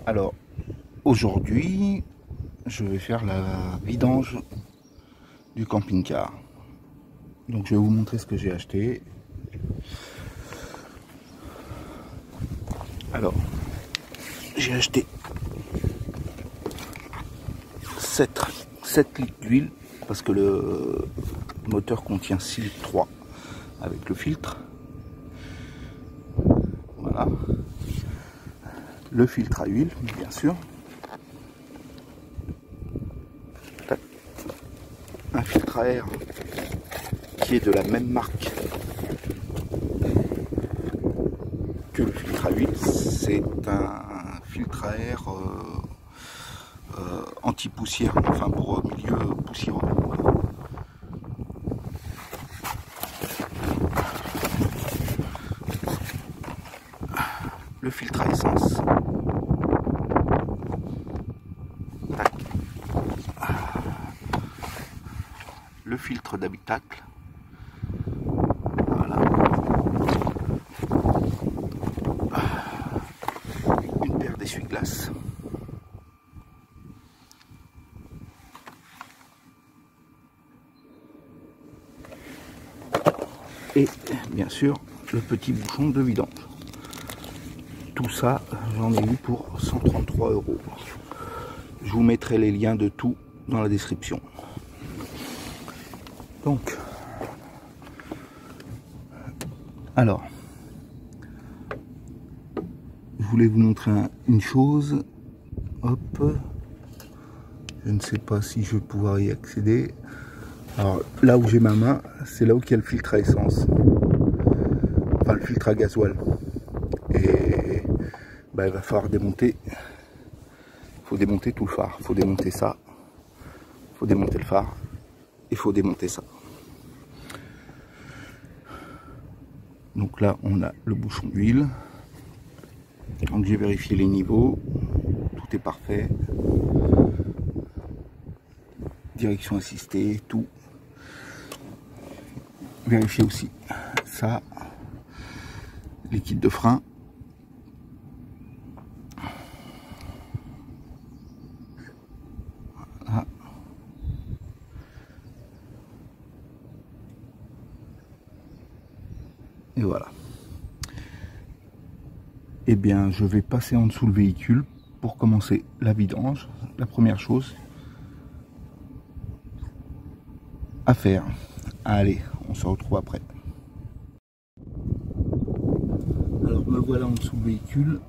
Alors, aujourd'hui, je vais faire la vidange du camping-car. Donc, je vais vous montrer ce que j'ai acheté. Alors, j'ai acheté 7 litres d'huile parce que le moteur contient 6 litres 3 avec le filtre. Voilà. Le filtre à huile, bien sûr. Un filtre à air qui est de la même marque que le filtre à huile. C'est un filtre à air anti-poussière, enfin pour milieu poussiéreux. Le filtre à essence. Tac. Le filtre d'habitacle. Voilà. Une paire d'essuie-glaces. Et bien sûr le petit bouchon de vidange. Tout ça, j'en ai eu pour 133 €. Je vous mettrai les liens de tout dans la description. Donc, alors, je voulais vous montrer une chose. Hop, je ne sais pas si je vais pouvoir y accéder. Alors, là où j'ai ma main, c'est là où il y a le filtre à essence. Enfin, le filtre à gasoil. Et bah, il va falloir démonter. Il faut démonter tout le phare. Il faut démonter ça. Il faut démonter le phare. Il faut démonter ça. Donc là, on a le bouchon d'huile. Donc j'ai vérifié les niveaux. Tout est parfait. Direction assistée, tout. Vérifier aussi ça. Liquide de frein. Voilà. Et voilà. Eh bien, je vais passer en dessous le véhicule pour commencer la vidange. La première chose à faire. Allez, on se retrouve après. Alors me voilà en dessous du véhicule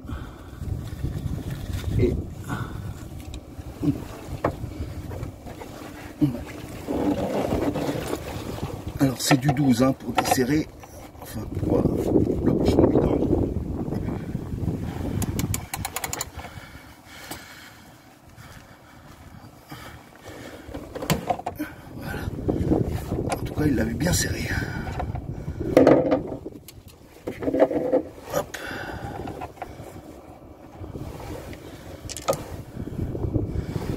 et alors c'est du 12 hein, pour desserrer, enfin pour le bouchon de vidange. Voilà. En tout cas il l'avait bien serré. Hop.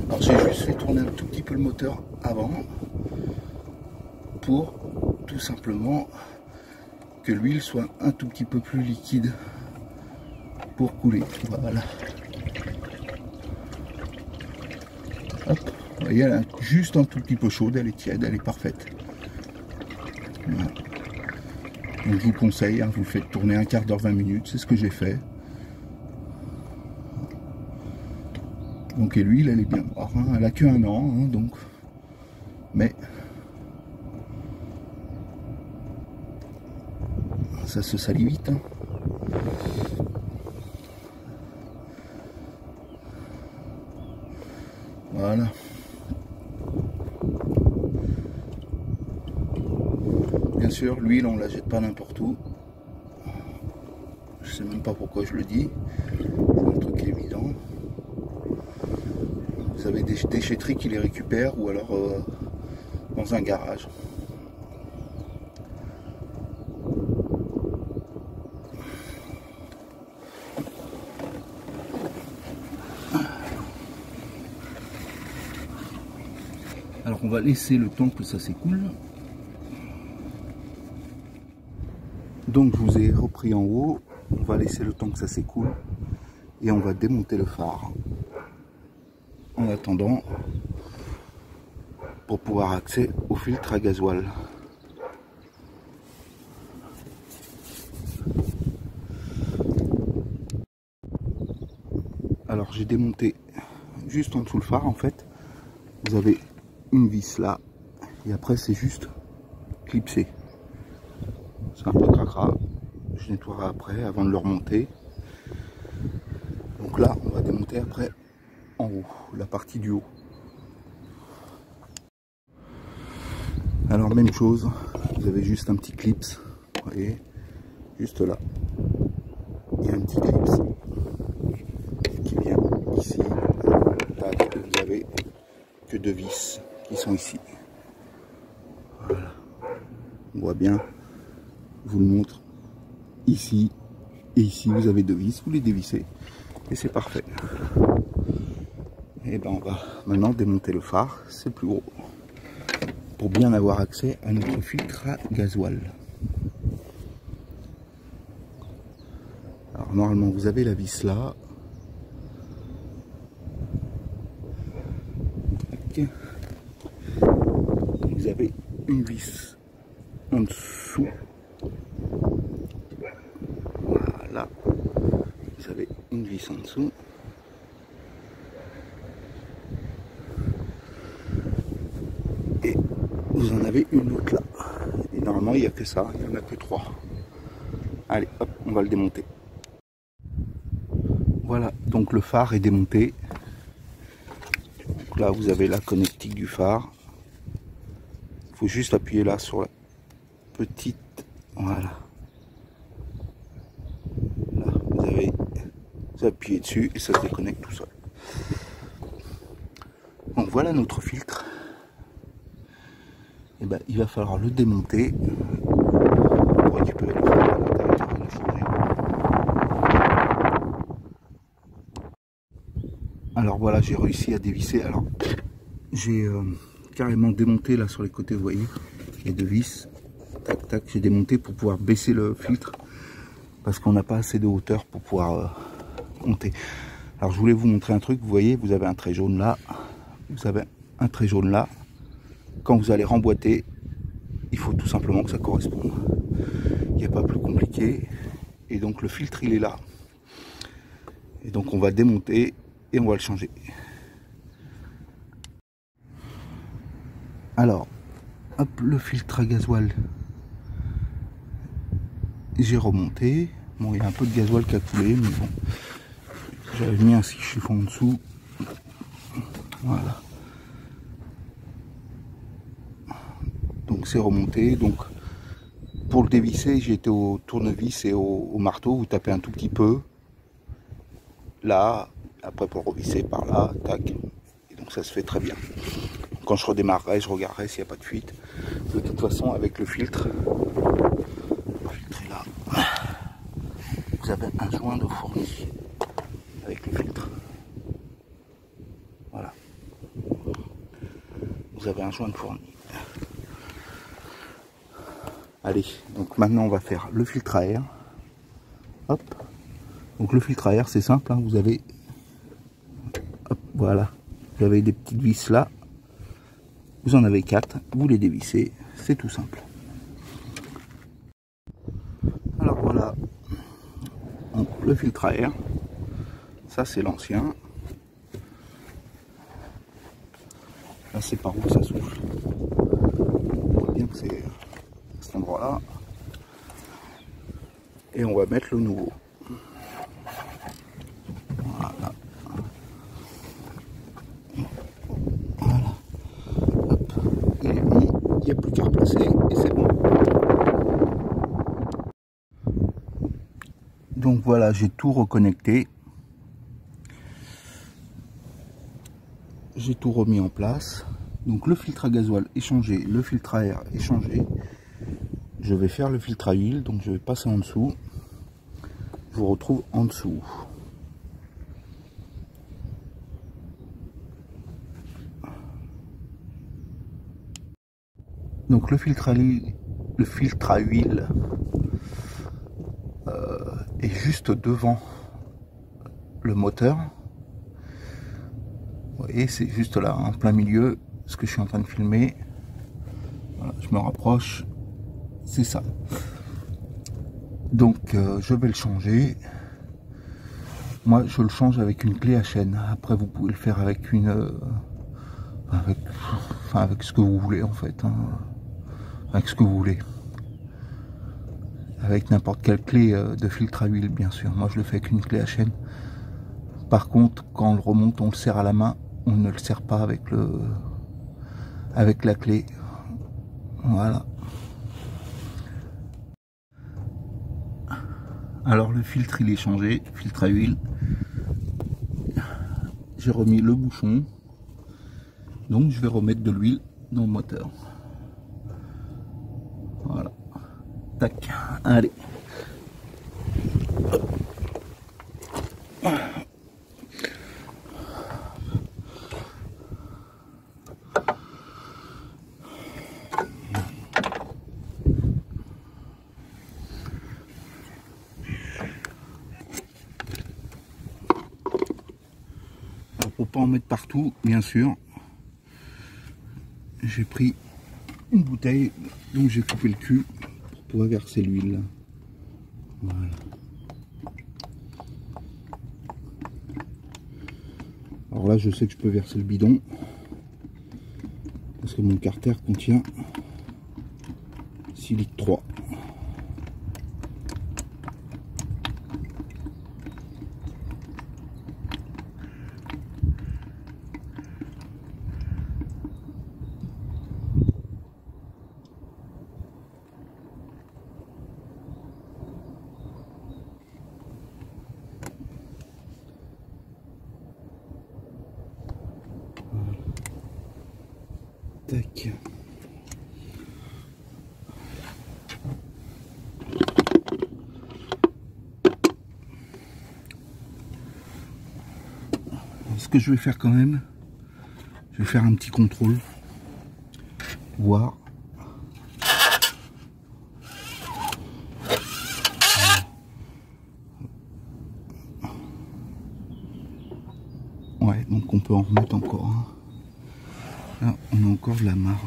Alors j'ai juste fait tourner un tout petit peu le moteur avant pour tout simplement que l'huile soit un tout petit peu plus liquide pour couler. Voilà. Hop. Vous voyez, elle est juste un tout petit peu chaude, elle est tiède, elle est parfaite. Voilà. Donc je vous conseille, hein, vous le faites tourner un quart d'heure, 20 minutes, c'est ce que j'ai fait. Donc et l'huile, elle est bien noire, hein, elle a que 1 an, hein, donc. Mais ça se salit vite. Hein. Voilà. Bien sûr, l'huile, on la jette pas n'importe où. Je sais même pas pourquoi je le dis. C'est un truc évident. Vous avez des déchetteries qui les récupèrent ou alors dans un garage. Alors on va laisser le temps que ça s'écoule. Donc je vous ai repris en haut, on va laisser le temps que ça s'écoule et on va démonter le phare en attendant pour pouvoir accéder au filtre à gasoil. Alors j'ai démonté juste en dessous le phare en fait. Vous avez une vis là et après c'est juste clipsé. C'est un peu cracra. Je nettoierai après avant de le remonter. Donc là on va démonter après en haut, la partie du haut. Alors même chose, vous avez juste un petit clips, vous voyez, juste là. Il y a un petit clips qui vient ici. Tac, vous avez que deux vis qui sont ici. Voilà. On voit bien, je vous le montre. Ici et ici, vous avez deux vis, vous les dévissez et c'est parfait. Et ben on va maintenant démonter le phare, c'est le plus gros, pour bien avoir accès à notre filtre à gasoil. Alors normalement vous avez la vis là. Vous avez une vis en dessous. Voilà. Vous avez une vis en dessous. Et vous en avez une autre là. Et normalement il n'y a que ça, il n'y en a que trois. Allez, hop, on va le démonter. Voilà, donc le phare est démonté. Donc là vous avez la connectique du phare. Il faut juste appuyer là sur la petite, voilà. Là vous appuyez dessus et ça se déconnecte tout seul. Donc voilà notre filtre. Et ben il va falloir le démonter pour récupérer le phare à l'intérieur de la fourrure. Alors voilà, j'ai réussi à dévisser. Alors j'ai carrément démonté là sur les côtés, vous voyez, les deux vis. Tac tac, j'ai démonté pour pouvoir baisser le filtre parce qu'on n'a pas assez de hauteur pour pouvoir monter. Alors je voulais vous montrer un truc, vous voyez, vous avez un trait jaune là, vous avez un trait jaune là. Quand vous allez remboîter, il faut tout simplement que ça corresponde. Il n'y a pas plus compliqué. Et donc le filtre il est là. Et donc on va démonter et on va le changer. Alors, hop, le filtre à gasoil, j'ai remonté. Bon, il y a un peu de gasoil qui a coulé, mais bon, j'avais mis un chiffon en dessous. Voilà. Donc c'est remonté. Donc pour le dévisser, j'ai été au tournevis et au marteau. Vous tapez un tout petit peu. Là, après pour revisser par là, tac. Et donc ça se fait très bien. Quand je redémarrerai, je regarderai s'il n'y a pas de fuite. De toute façon, avec le filtre est là. Vous avez un joint de fourni avec le filtre. Voilà. Vous avez un joint de fourni. Allez, donc maintenant on va faire le filtre à air. Hop. Donc le filtre à air, c'est simple, hein, vous avez, hop, voilà, vous avez des petites vis là. Vous en avez 4, vous les dévissez, c'est tout simple. Alors voilà, donc, le filtre à air, ça c'est l'ancien. Là c'est par où ça souffle. On voit bien que c'est à cet endroit là. Et on va mettre le nouveau. Voilà. Voilà. Hop. Il est mis, il n'y a plus qu'à replacer et c'est bon. Donc voilà, j'ai tout reconnecté. J'ai tout remis en place. Donc le filtre à gasoil est changé, le filtre à air est changé. Je vais faire le filtre à huile, donc je vais passer en dessous. Je vous retrouve en dessous. Donc le filtre à huile est juste devant le moteur. Vous voyez, c'est juste là, en plein milieu, ce que je suis en train de filmer. Voilà, je me rapproche, c'est ça. Donc je vais le changer. Moi je le change avec une clé à chaîne. Après vous pouvez le faire avec une avec ce que vous voulez en fait, hein. Avec ce que vous voulez, avec n'importe quelle clé de filtre à huile bien sûr. Moi je le fais avec une clé à chaîne. Par contre quand on le remonte, on le serre à la main, on ne le serre pas avec la clé. Voilà. Alors le filtre il est changé, filtre à huile. J'ai remis le bouchon. Donc je vais remettre de l'huile dans le moteur. Voilà. Tac. Allez. Pour pas en mettre partout, bien sûr, j'ai pris une bouteille, donc j'ai coupé le cul pour pouvoir verser l'huile. Voilà. Alors là, je sais que je peux verser le bidon parce que mon carter contient 6 litres 3. Tac. Ce que je vais faire quand même, je vais faire un petit contrôle, voir. Ouais, donc on peut en remettre encore un. Là, on a encore de la marge.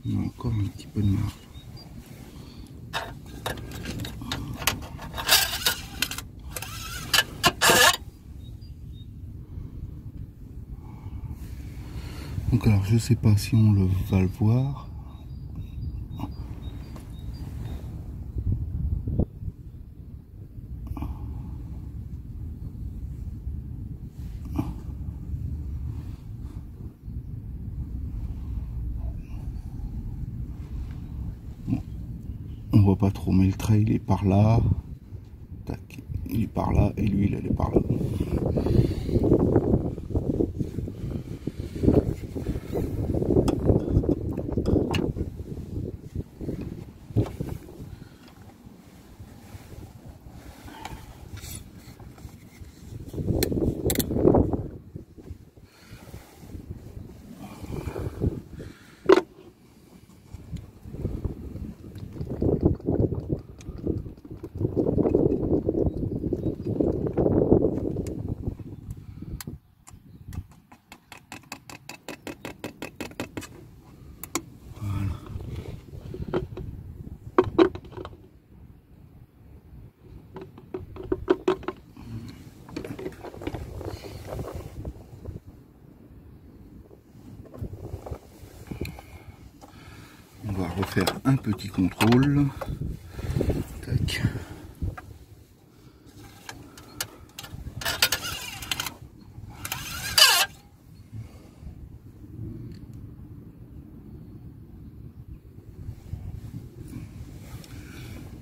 On a encore un petit peu de marge. Donc alors je sais pas si on va le voir. Bon, on voit pas trop, mais le trait il est par là. Tac, il est par là et l'huile elle est par là. On va refaire un petit contrôle. Tac.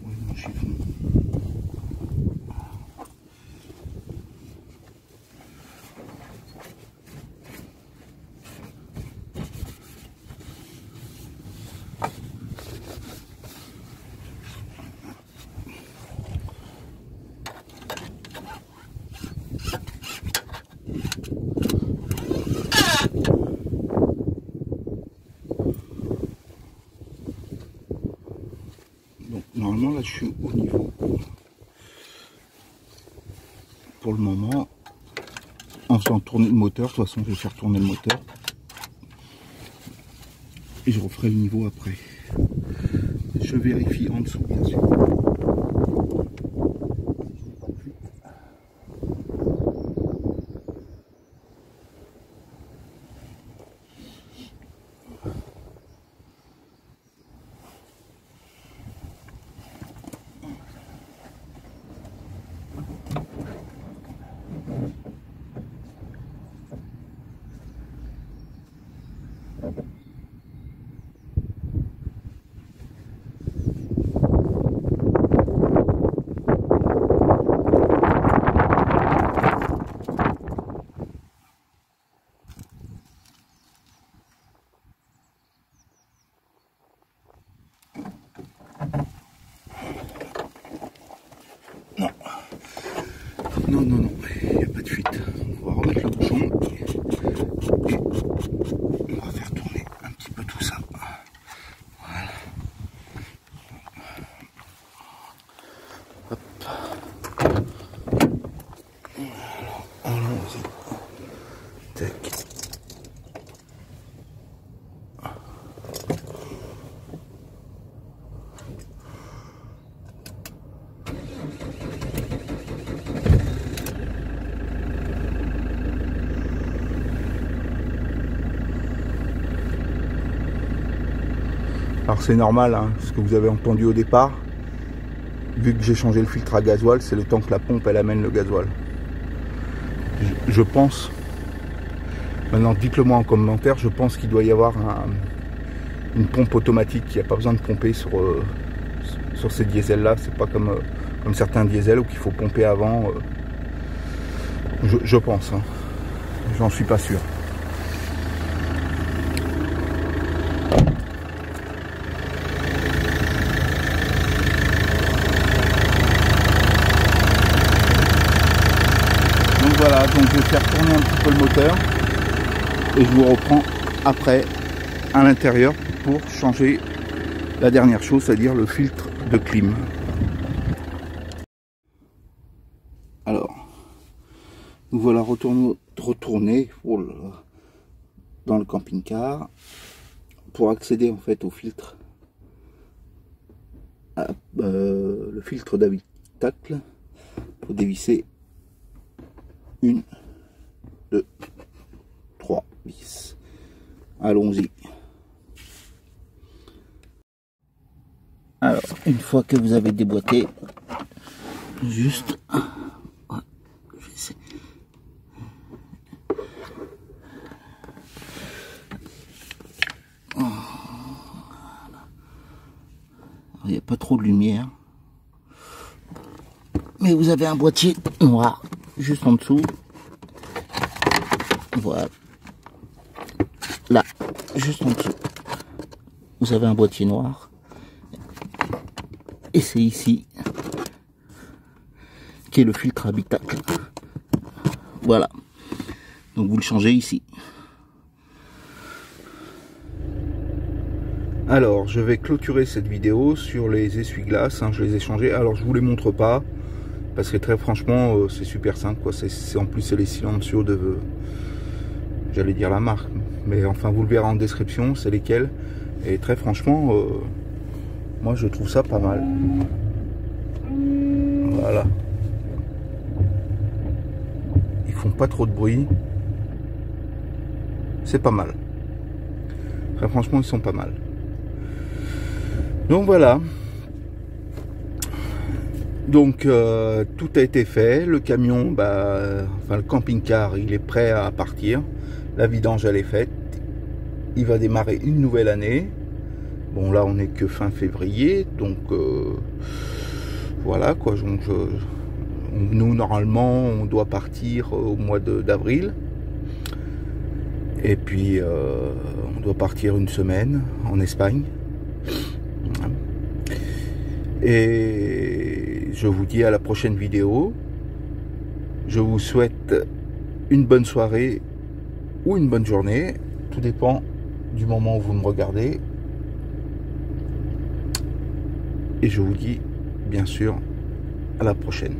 Ouais, mon chiffon. Donc normalement là je suis au niveau. pour le moment, en faisant tourner le moteur. De toute façon, je vais faire tourner le moteur. Et je referai le niveau après. Je vérifie en dessous, bien sûr. Non, non, non, il n'y a pas de fuite. On va remettre le bouchon et on va faire tourner un petit peu tout ça. Voilà. Hop. Alors, allons-y. Tac. Alors c'est normal, hein, ce que vous avez entendu au départ, vu que j'ai changé le filtre à gasoil, c'est le temps que la pompe elle amène le gasoil. Je pense, maintenant dites-le moi en commentaire, je pense qu'il doit y avoir une pompe automatique, il n'y a pas besoin de pomper sur ces diesels là, c'est pas comme certains diesels où il faut pomper avant, je pense, hein. J'en suis pas sûr. Voilà, donc je vais faire tourner un petit peu le moteur et je vous reprends après à l'intérieur pour changer la dernière chose, c'est-à-dire le filtre de clim. Alors, nous voilà retournés dans le camping-car pour accéder en fait au filtre, le filtre d'habitacle. Pour dévisser 1, 2, 3 vis. Allons-y. Alors, une fois que vous avez déboîté, juste... Ouais, j'essaie. Il n'y a pas trop de lumière. Mais vous avez un boîtier noir juste en dessous. Voilà. Là, juste en dessous. Vous avez un boîtier noir. Et c'est ici qui est le filtre habitacle. Voilà. Donc vous le changez ici. Alors, je vais clôturer cette vidéo sur les essuie-glaces. Hein, je les ai changés. Alors, je vous les montre pas. Parce que très franchement, c'est super simple, quoi. En plus, c'est les silencieux de... J'allais dire la marque. Mais enfin, vous le verrez en description, c'est lesquels. Et très franchement, moi, je trouve ça pas mal. Voilà. Ils font pas trop de bruit. C'est pas mal. Très franchement, ils sont pas mal. Donc voilà. Donc tout a été fait, le camion, enfin le camping-car, il est prêt à partir. La vidange elle est faite. Il va démarrer une nouvelle année. Bon là on n'est que fin février, donc voilà quoi. Donc, nous normalement on doit partir au mois d'avril. Et puis on doit partir une semaine en Espagne. Et je vous dis à la prochaine vidéo. Je vous souhaite une bonne soirée ou une bonne journée. Tout dépend du moment où vous me regardez. Et je vous dis bien sûr à la prochaine.